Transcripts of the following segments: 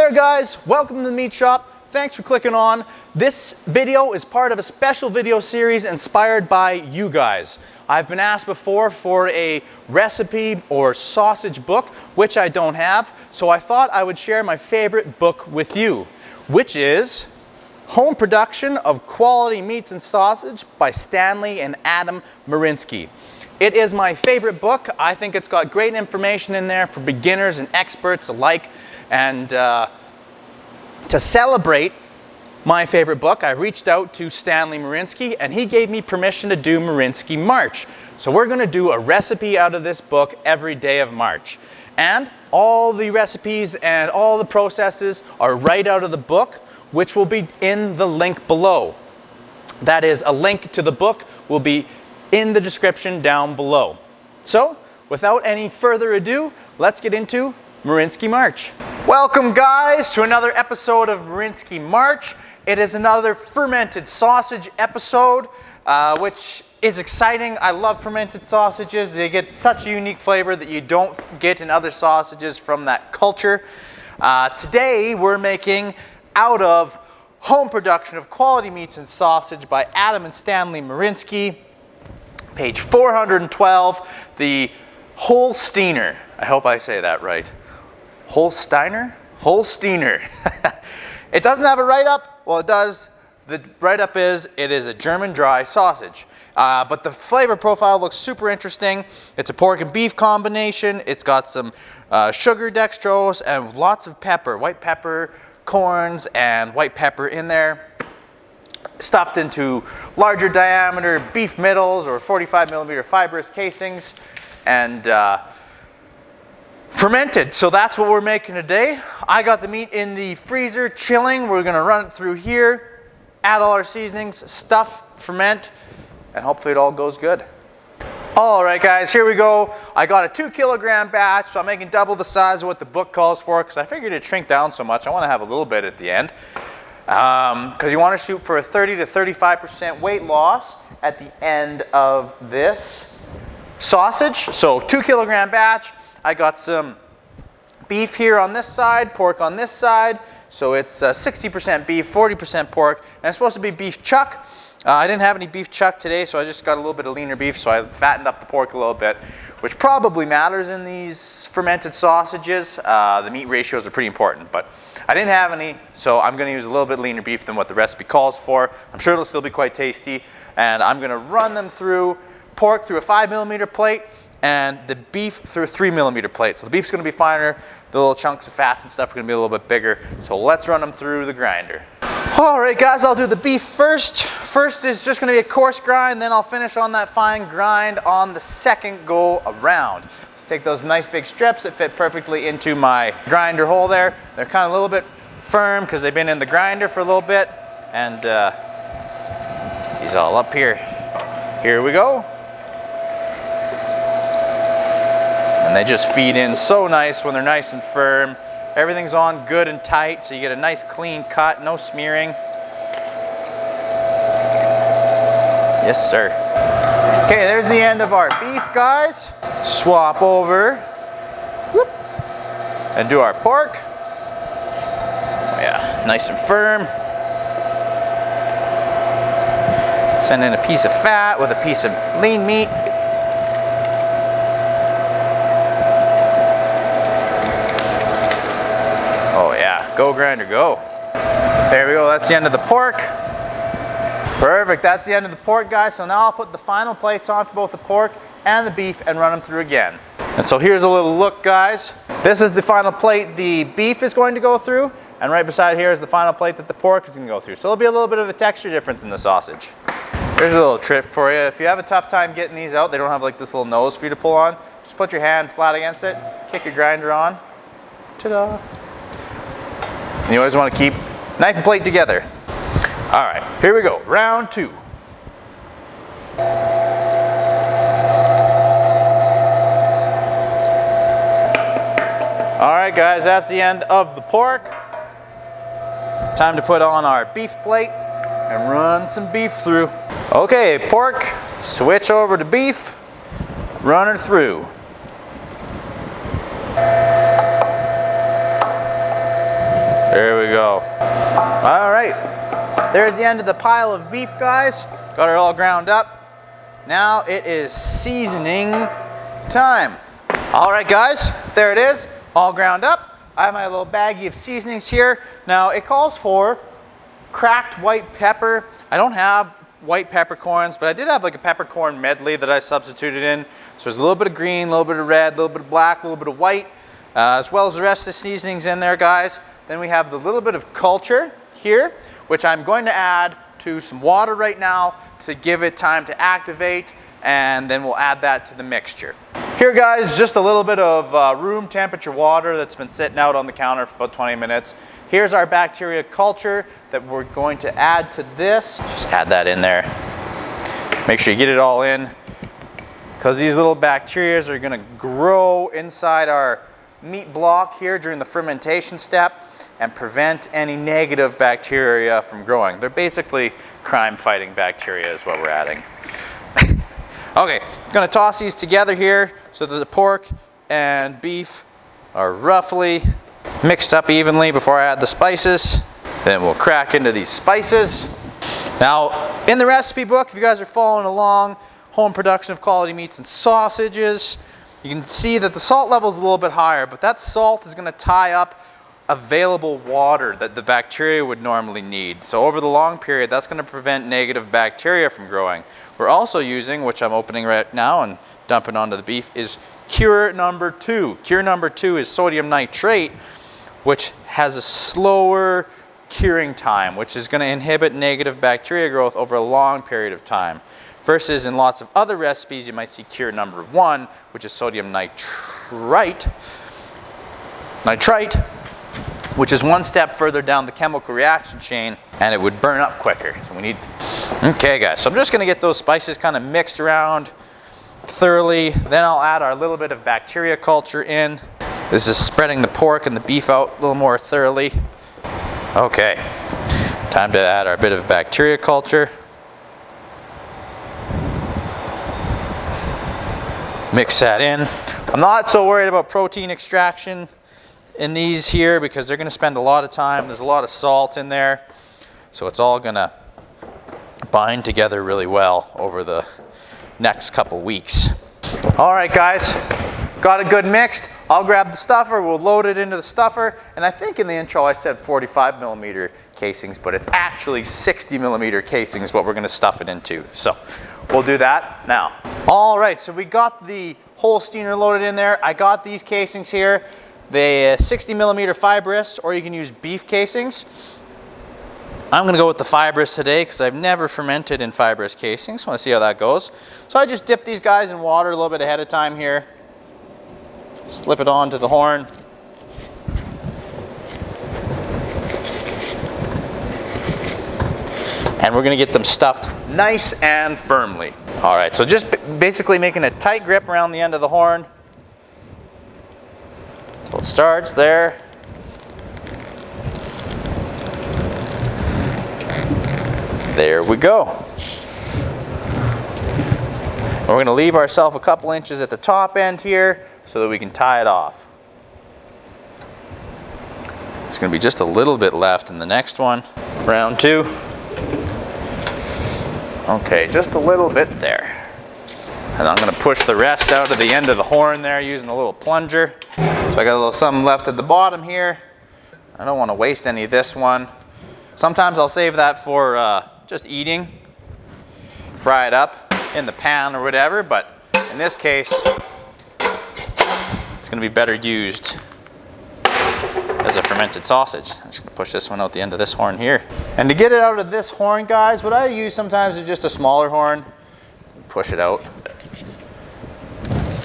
there guys, welcome to the meat shop. Thanks for clicking on. This video is part of a special video series inspired by you guys. I've been asked before for a recipe or sausage book, which I don't have, so I thought I would share my favorite book with you, which is Home Production of Quality Meats and Sausage by Stanley and Adam Marinski. It is my favorite book. I think it's got great information in there for beginners and experts alike. And to celebrate my favorite book, I reached out to Stanley Marinski and he gave me permission to do Marinski March. So we're going to do a recipe out of this book every day of March. And all the recipes and all the processes are right out of the book, which will be in the link below. That is, a link to the book will be in the description down below. So without any further ado, let's get into Marinski March. Welcome guys to another episode of Marinski March. It is another fermented sausage episode, which is exciting. I love fermented sausages. They get such a unique flavor that you don't get in other sausages from that culture. Today we're making out of Home Production of Quality Meats and Sausage by Adam and Stanley Marinski, page 412, the Holsteiner. I hope I say that right. Holsteiner? Holsteiner. It doesn't have a write-up. Well, it does. The write-up is, it is a German dry sausage. But the flavor profile looks super interesting. It's a pork and beef combination. It's got some sugar dextrose and lots of pepper, white pepper, corns, and white pepper in there. Stuffed into larger diameter beef middles or 45 millimeter fibrous casings. And fermented, so that's what we're making today. I got the meat in the freezer chilling. We're gonna run it through here, add all our seasonings, stuff, ferment, and hopefully it all goes good. All right guys, here we go. I got a 2 kilogram batch, so I'm making double the size of what the book calls for because I figured it'd shrink down so much. I wanna have a little bit at the end. Because you wanna shoot for a 30 to 35% weight loss at the end of this sausage. So 2 kilogram batch. I got some beef here on this side, pork on this side. So it's 60% beef, 40% pork, and it's supposed to be beef chuck. I didn't have any beef chuck today, so I just got a little bit of leaner beef, so I fattened up the pork a little bit, which probably matters in these fermented sausages. The meat ratios are pretty important, but I didn't have any, so I'm going to use a little bit leaner beef than what the recipe calls for. I'm sure it'll still be quite tasty, and I'm going to run them through pork through a 5 millimeter plate, and the beef through a 3 millimeter plate. So the beef's going to be finer, the little chunks of fat and stuff are going to be a little bit bigger. So let's run them through the grinder. All right guys, I'll do the beef first. First is just going to be a coarse grind, then I'll finish on that fine grind on the second go around. Take those nice big strips that fit perfectly into my grinder hole there. They're kind of a little bit firm because they've been in the grinder for a little bit. And he's all up here. Here we go. And they just feed in so nice when they're nice and firm. Everything's on good and tight, so you get a nice clean cut, no smearing. Yes, sir. Okay, there's the end of our beef, guys. Swap over. Whoop, and do our pork. Oh, yeah, nice and firm. Send in a piece of fat with a piece of lean meat. Go grinder, go. There we go, that's the end of the pork. Perfect, that's the end of the pork, guys. So now I'll put the final plates on for both the pork and the beef and run them through again. And so here's a little look, guys. This is the final plate the beef is going to go through, and right beside here is the final plate that the pork is going to go through. So there'll be a little bit of a texture difference in the sausage. Here's a little trick for you. If you have a tough time getting these out, they don't have like this little nose for you to pull on. Just put your hand flat against it, kick your grinder on. Ta-da! And you always want to keep knife and plate together. All right, here we go, round 2. All right, guys, that's the end of the pork. Time to put on our beef plate and run some beef through. Okay, pork, switch over to beef, run her through. There we go. All right, there's the end of the pile of beef, guys. Got it all ground up. Now it is seasoning time. All right, guys, there it is, all ground up. I have my little baggie of seasonings here. Now it calls for cracked white pepper. I don't have white peppercorns, but I did have like a peppercorn medley that I substituted in. So there's a little bit of green, a little bit of red, a little bit of black, a little bit of white, as well as the rest of the seasonings in there, guys. Then we have the little bit of culture here, which I'm going to add to some water right now to give it time to activate, and then we'll add that to the mixture. Here, guys, just a little bit of room temperature water that's been sitting out on the counter for about 20 minutes. Here's our bacteria culture that we're going to add to this. Just add that in there. Make sure you get it all in, because these little bacteria are going to grow inside our meat block here during the fermentation step and prevent any negative bacteria from growing. They're basically crime-fighting bacteria is what we're adding. Okay, I'm going to toss these together here so that the pork and beef are roughly mixed up evenly before I add the spices. Then we'll crack into these spices. Now, in the recipe book, if you guys are following along, home production of quality meats and sausages, you can see that the salt level is a little bit higher, but that salt is going to tie up available water that the bacteria would normally need. So over the long period, that's going to prevent negative bacteria from growing. We're also using, which I'm opening right now and dumping onto the beef, is cure number 2. Cure number 2 is sodium nitrate, which has a slower curing time, which is going to inhibit negative bacteria growth over a long period of time. Versus in lots of other recipes, you might see cure number 1, which is sodium nitrite, which is one step further down the chemical reaction chain, and it would burn up quicker. So we need, okay guys, so I'm just gonna get those spices kind of mixed around thoroughly. Then I'll add our little bit of bacteria culture in. This is spreading the pork and the beef out a little more thoroughly. Okay, time to add our bit of bacteria culture. Mix that in. I'm not so worried about protein extraction in these here because they're going to spend a lot of time. There's a lot of salt in there, so it's all going to bind together really well over the next couple weeks. All right, guys, got a good mixed. I'll grab the stuffer, we'll load it into the stuffer, and I think in the intro I said 45 millimeter casings, but it's actually 60 millimeter casings what we're going to stuff it into. So we'll do that now. All right, so we got the Holsteiner loaded in there. I got these casings here. The 60 millimeter fibrous, or you can use beef casings. I'm going to go with the fibrous today because I've never fermented in fibrous casings. So I want to see how that goes. So I just dip these guys in water a little bit ahead of time here. Slip it onto the horn. And we're going to get them stuffed nice and firmly. All right, so just basically making a tight grip around the end of the horn. So it starts there. There we go. And we're going to leave ourselves a couple inches at the top end here so that we can tie it off. There's going to be just a little bit left in the next one. Round 2. Okay, just a little bit there. And I'm going to push the rest out of the end of the horn there using a little plunger. So I got a little something left at the bottom here. I don't want to waste any of this one. Sometimes I'll save that for just eating. Fry it up in the pan or whatever, but in this case, it's going to be better used as a fermented sausage. I'm just going to push this one out the end of this horn here. And to get it out of this horn, guys, what I use sometimes is just a smaller horn. Push it out.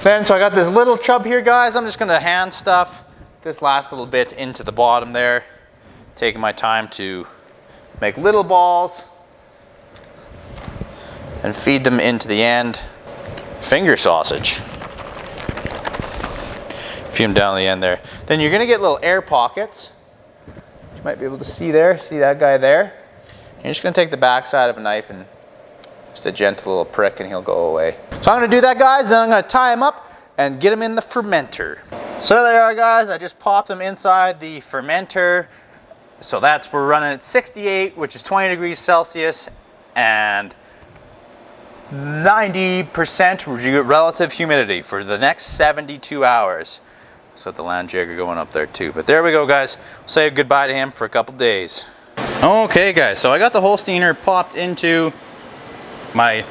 Then, so I got this little chub here, guys. I'm just going to hand stuff this last little bit into the bottom there. Taking my time to make little balls and feed them into the end. Finger sausage. Feed them down the end there. Then you're going to get little air pockets. You might be able to see there. See that guy there? And you're just going to take the back side of a knife and just a gentle little prick and he'll go away. So I'm going to do that, guys. Then I'm going to tie him up and get him in the fermenter. So there they are, guys. I just popped them inside the fermenter So we're running at 68, which is 20 degrees Celsius, and 90% relative humidity for the next 72 hours. So the Land Jaeger going up there too. But there we go, guys. We'll say goodbye to him for a couple days. Okay, guys, so I got the Holsteiner popped into my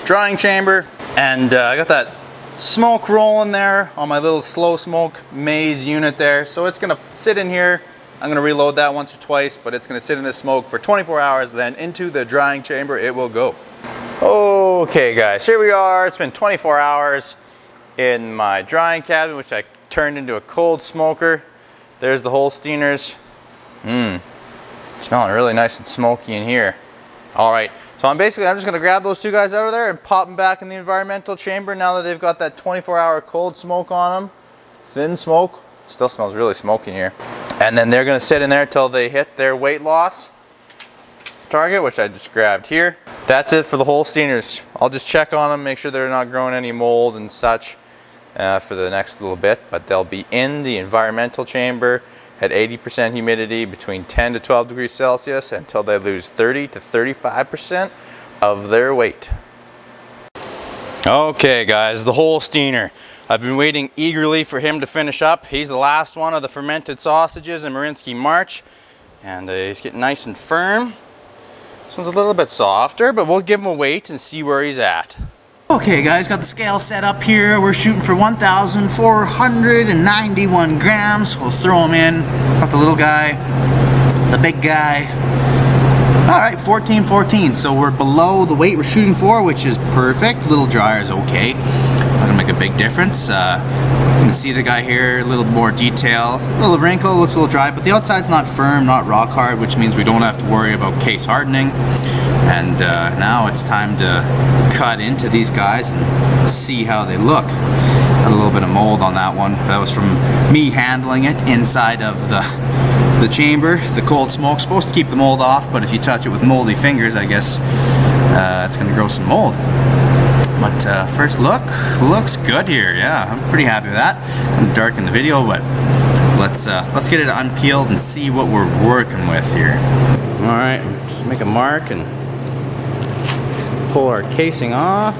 drying chamber, and I got that smoke rolling there on my little slow smoke maze unit there. So it's gonna sit in here. I'm gonna reload that once or twice, but it's gonna sit in this smoke for 24 hours, then into the drying chamber it will go. Okay, guys, here we are. It's been 24 hours in my drying cabin, which I turned into a cold smoker. There's the Holsteiners. Smelling really nice and smoky in here. All right, so I'm just gonna grab those two guys out of there and pop them back in the environmental chamber now that they've got that 24-hour cold smoke on them. Thin smoke, still smells really smoky in here. And then they're gonna sit in there till they hit their weight loss target, which I just grabbed here. That's it for the Holsteiners. I'll just check on them, make sure they're not growing any mold and such for the next little bit, but they'll be in the environmental chamber at 80% humidity between 10 to 12 degrees Celsius until they lose 30 to 35% of their weight. Okay, guys, the Holsteiner. I've been waiting eagerly for him to finish up. He's the last one of the fermented sausages in Marinski March, and he's getting nice and firm. This one's a little bit softer, but we'll give him a wait and see where he's at. Okay, guys, got the scale set up here. We're shooting for 1,491 grams. We'll throw him in. Got the little guy, the big guy. All right, 1414. So we're below the weight we're shooting for, which is perfect. Little dryer is okay. Not gonna make a big difference. You can see the guy here, a little more detail. A little wrinkle, looks a little dry, but the outside's not firm, not rock hard, which means we don't have to worry about case hardening. And now it's time to cut into these guys and see how they look. Got a little bit of mold on that one. That was from me handling it inside of the chamber. The cold smoke's supposed to keep the mold off, but if you touch it with moldy fingers, I guess it's gonna grow some mold. But first look, looks good here. Yeah, I'm pretty happy with that. Kind of dark in the video, but let's get it unpeeled and see what we're working with here. All right, just make a mark and pull our casing off.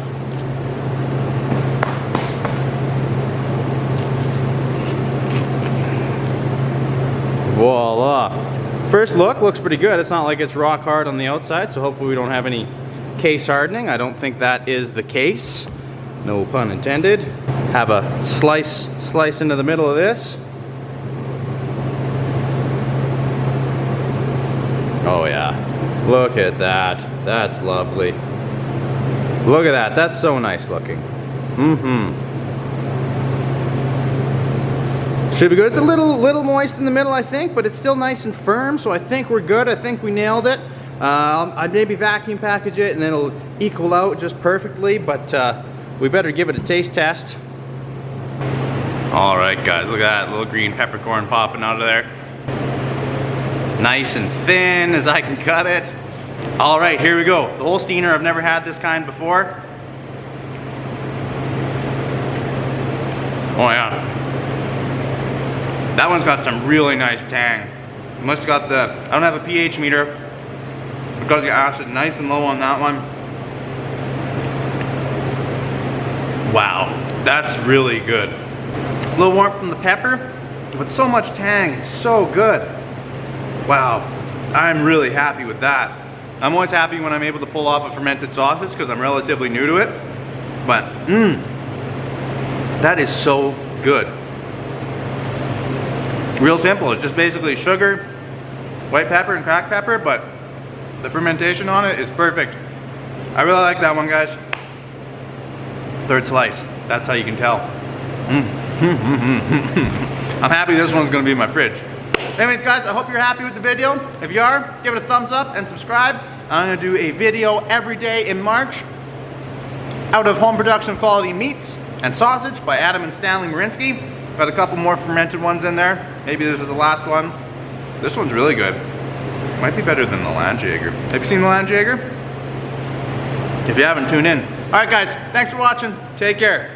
Voila. First look, looks pretty good. It's not like it's rock hard on the outside, so hopefully we don't have any case hardening. I don't think that is the case. No pun intended. Have a slice into the middle of this. Oh yeah, look at that. That's lovely. Look at that, that's so nice looking. Should be good. It's a little moist in the middle, I think, but it's still nice and firm, so I think we're good. I think we nailed it. I'd maybe vacuum package it and then it'll equal out just perfectly, but we better give it a taste test. All right, guys, look at that little green peppercorn popping out of there. Nice and thin as I can cut it. All right, here we go. The Holsteiner, I've never had this kind before. Oh yeah. That one's got some really nice tang. Must have got I don't have a pH meter. I've got the acid nice and low on that one. Wow, that's really good. A little warmth from the pepper, but so much tang, it's so good. Wow, I'm really happy with that. I'm always happy when I'm able to pull off a fermented sausage because I'm relatively new to it. But, that is so good. Real simple, it's just basically sugar, white pepper and cracked pepper, but the fermentation on it is perfect. I really like that one, guys. Third slice, that's how you can tell. I'm happy this one's gonna be in my fridge. Anyways, guys, I hope you're happy with the video. If you are, give it a thumbs up and subscribe. I'm gonna do a video every day in March out of home production of quality meats and sausage by Adam and Stanley Marinski. Got a couple more fermented ones in there. Maybe this is the last one. This one's really good. Might be better than the Land Jaeger. Have you seen the Land Jaeger? If you haven't, tune in. All right, guys, thanks for watching. Take care.